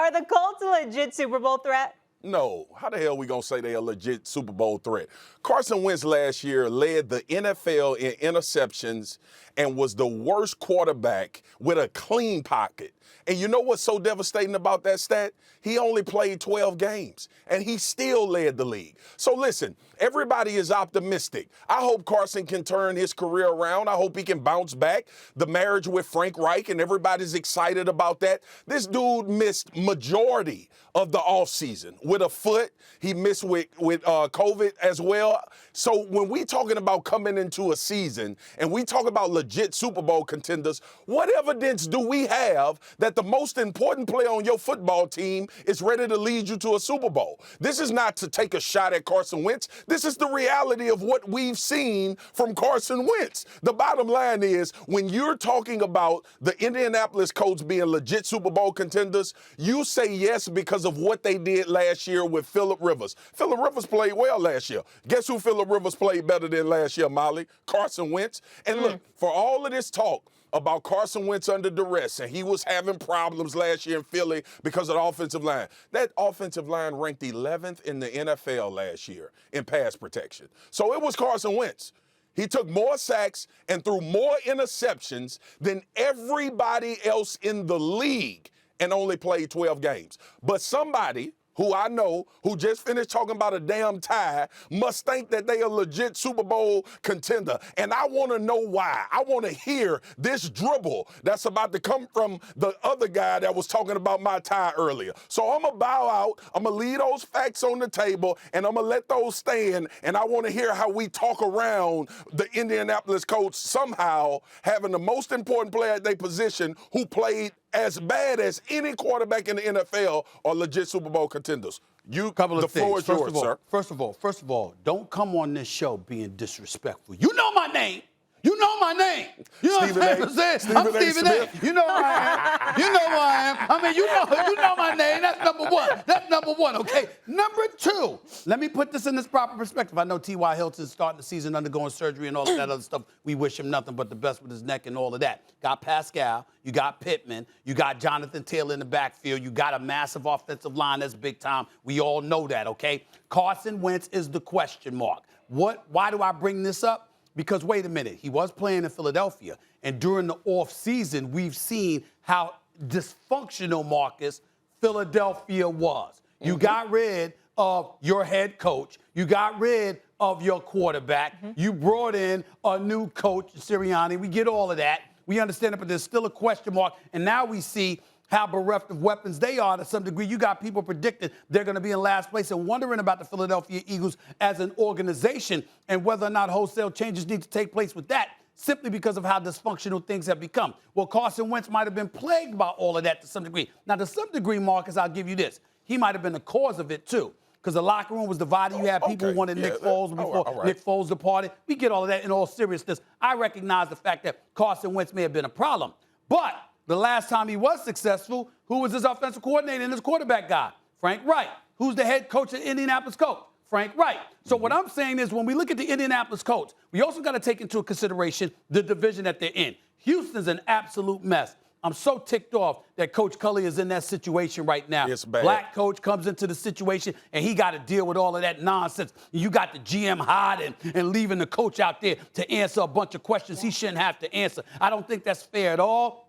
Are the Colts a legit Super Bowl threat? No. How the hell are we going to say they're a legit Super Bowl threat? Carson Wentz last year led the NFL in interceptions and was the worst quarterback with a clean pocket. And you know what's so devastating about that stat? He only played 12 games, and he still led the league. So listen, everybody is optimistic. I hope Carson can turn his career around. I hope he can bounce back. The marriage with Frank Reich, and everybody's excited about that. This dude missed majority of the offseason with a foot. He missed with COVID as well. So when we talking about coming into a season and we talk about legit Super Bowl contenders, what evidence do we have that the most important player on your football team is ready to lead you to a Super Bowl? This is not to take a shot at Carson Wentz. This is the reality of what we've seen from Carson Wentz. The bottom line is, when you're talking about the Indianapolis Colts being legit Super Bowl contenders, you say yes because of what they did last year with Phillip Rivers. Phillip Rivers played well last year. Guess who Phillip Rivers played better than last year, Molly? Carson Wentz. And look, for all of this talk about Carson Wentz under duress, and he was having problems last year in Philly because of the offensive line. That offensive line ranked 11th in the NFL last year in pass protection. So it was Carson Wentz. He took more sacks and threw more interceptions than everybody else in the league and only played 12 games. But somebody who I know, who just finished talking about a damn tie, must think that they a legit Super Bowl contender. And I want to know why. I want to hear this dribble that's about to come from the other guy that was talking about my tie earlier. So I'm going to bow out. I'm going to leave those facts on the table, and I'm going to let those stand. And I want to hear how we talk around the Indianapolis Colts somehow having the most important player at their position who played as bad as any quarterback in the NFL are legit Super Bowl contenders. The floor is yours, sir. First of all, don't come on this show being disrespectful. You know my name. You know my name. You know what I'm saying? I'm Stephen A. You know who I am. You know who I am. I mean, you know my name. That's number one. That's number one, okay? Number two, let me put this in this proper perspective. I know T.Y. Hilton's starting the season undergoing surgery and all of that other stuff. We wish him nothing but the best with his neck and all of that. Got Pascal. You got Pittman. You got Jonathan Taylor in the backfield. You got a massive offensive line that's big time. We all know that, okay? Carson Wentz is the question mark. Why do I bring this up? Because, wait a minute, he was playing in Philadelphia, and during the offseason, we've seen how dysfunctional, Marcus, Philadelphia was. You got rid of your head coach. You got rid of your quarterback. You brought in a new coach, Sirianni. We get all of that. We understand it, but there's still a question mark, and now we see how bereft of weapons they are to some degree. You got people predicting they're going to be in last place and wondering about the Philadelphia Eagles as an organization and whether or not wholesale changes need to take place with that, simply because of how dysfunctional things have become. Well, Carson Wentz might have been plagued by all of that to some degree. Now, to some degree, Marcus, I'll give you this. He might have been the cause of it, too, because the locker room was divided. You had people who wanted Nick Foles before Nick Foles departed. We get all of that in all seriousness. I recognize the fact that Carson Wentz may have been a problem, but the last time he was successful, who was his offensive coordinator and his quarterback guy? Frank Reich. Who's the head coach of Indianapolis Colts? Frank Reich. So what I'm saying is, when we look at the Indianapolis Colts, we also got to take into consideration the division that they're in. Houston's an absolute mess. I'm so ticked off that Coach Culley is in that situation right now. It's bad. Black coach comes into the situation, and he got to deal with all of that nonsense. You got the GM hiding and leaving the coach out there to answer a bunch of questions he shouldn't have to answer. I don't think that's fair at all.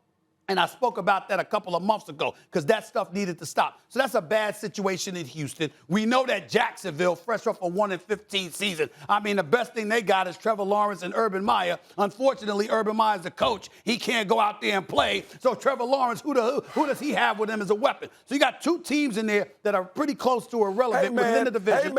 And I spoke about that a couple of months ago because that stuff needed to stop. So that's a bad situation in Houston. We know that Jacksonville, fresh off a 1-15 season, I mean, the best thing they got is Trevor Lawrence and Urban Meyer. Unfortunately, Urban Meyer's the coach. He can't go out there and play. So Trevor Lawrence, who does he have with him as a weapon? So you got two teams in there that are pretty close to irrelevant within the division.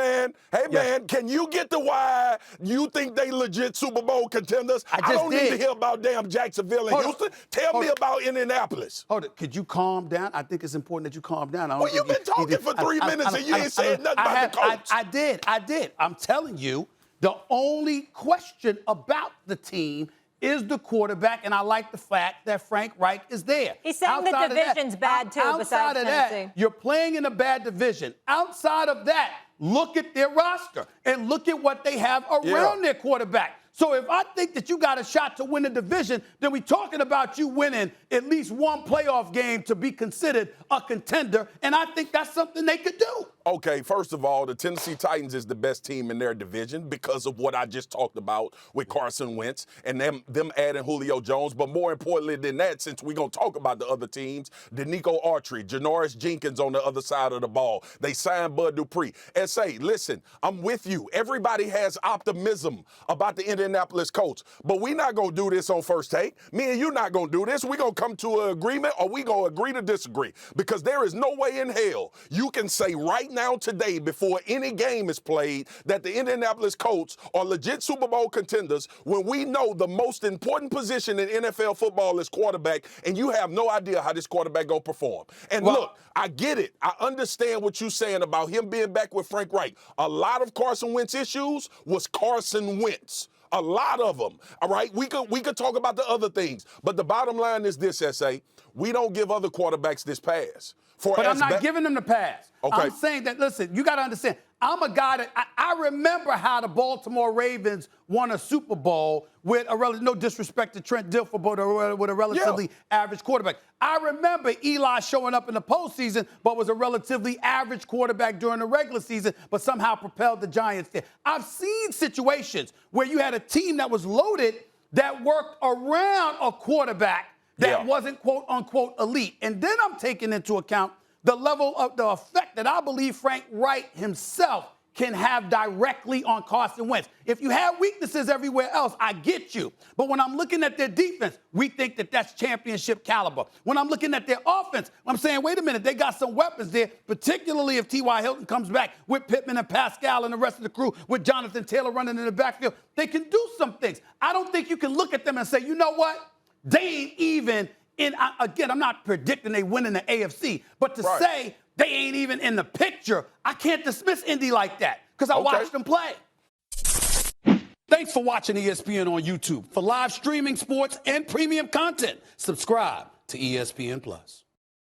Hey, man, can you get to why you think they legit Super Bowl contenders? I don't need to hear about damn Jacksonville and Houston. Tell me about Indianapolis. Hold it. Could you calm down? I think it's important that you calm down. Well, you've been talking for 3 minutes and you ain't said nothing about the Colts. I did. I'm telling you, the only question about the team is the quarterback, and I like the fact that Frank Reich is there. He's saying the division's bad, too, outside of Tennessee. that, you're playing in a bad division. Outside of that, look at their roster and look at what they have around their quarterback. So if I think that you got a shot to win the division, then we're talking about you winning at least one playoff game to be considered a contender, and I think that's something they could do. Okay, first of all, the Tennessee Titans is the best team in their division because of what I just talked about with Carson Wentz and them adding Julio Jones. But more importantly than that, since we're going to talk about the other teams, Danico Autry, Janoris Jenkins on the other side of the ball. They signed Bud Dupree. And say, listen, I'm with you. Everybody has optimism about the Indianapolis Colts, but we're not going to do this on First Take. Me and you not going to do this. We're going to come to an agreement, or we going to agree to disagree, because there is no way in hell you can say right now today, before any game is played, that the Indianapolis Colts are legit Super Bowl contenders when we know the most important position in NFL football is quarterback, and you have no idea how this quarterback gonna perform. And look, I get it. I understand what you're saying about him being back with Frank Reich. A lot of Carson Wentz issues was Carson Wentz. A lot of them. All right, we could talk about the other things, but the bottom line is this, SA. We don't give other quarterbacks this pass. But I'm not giving them the pass. Okay. I'm saying that, listen, you got to understand, I'm a guy that I remember how the Baltimore Ravens won a Super Bowl with no disrespect to Trent Dilfer, but with a relatively average quarterback. I remember Eli showing up in the postseason, but was a relatively average quarterback during the regular season, but somehow propelled the Giants there. I've seen situations where you had a team that was loaded that worked around a quarterback that wasn't quote unquote elite. And then I'm taking into account the level of the effect that I believe Frank Reich himself can have directly on Carson Wentz. If you have weaknesses everywhere else, I get you. But when I'm looking at their defense, we think that that's championship caliber. When I'm looking at their offense, I'm saying, wait a minute, they got some weapons there, particularly if T.Y. Hilton comes back with Pittman and Pascal and the rest of the crew, with Jonathan Taylor running in the backfield. They can do some things. I don't think you can look at them and say, you know what? They ain't even in, again, I'm not predicting they win in the AFC, but to say they ain't even in the picture, I can't dismiss Indy like that because I watched them play. Thanks for watching ESPN on YouTube. For live streaming, sports, and premium content, subscribe to ESPN+.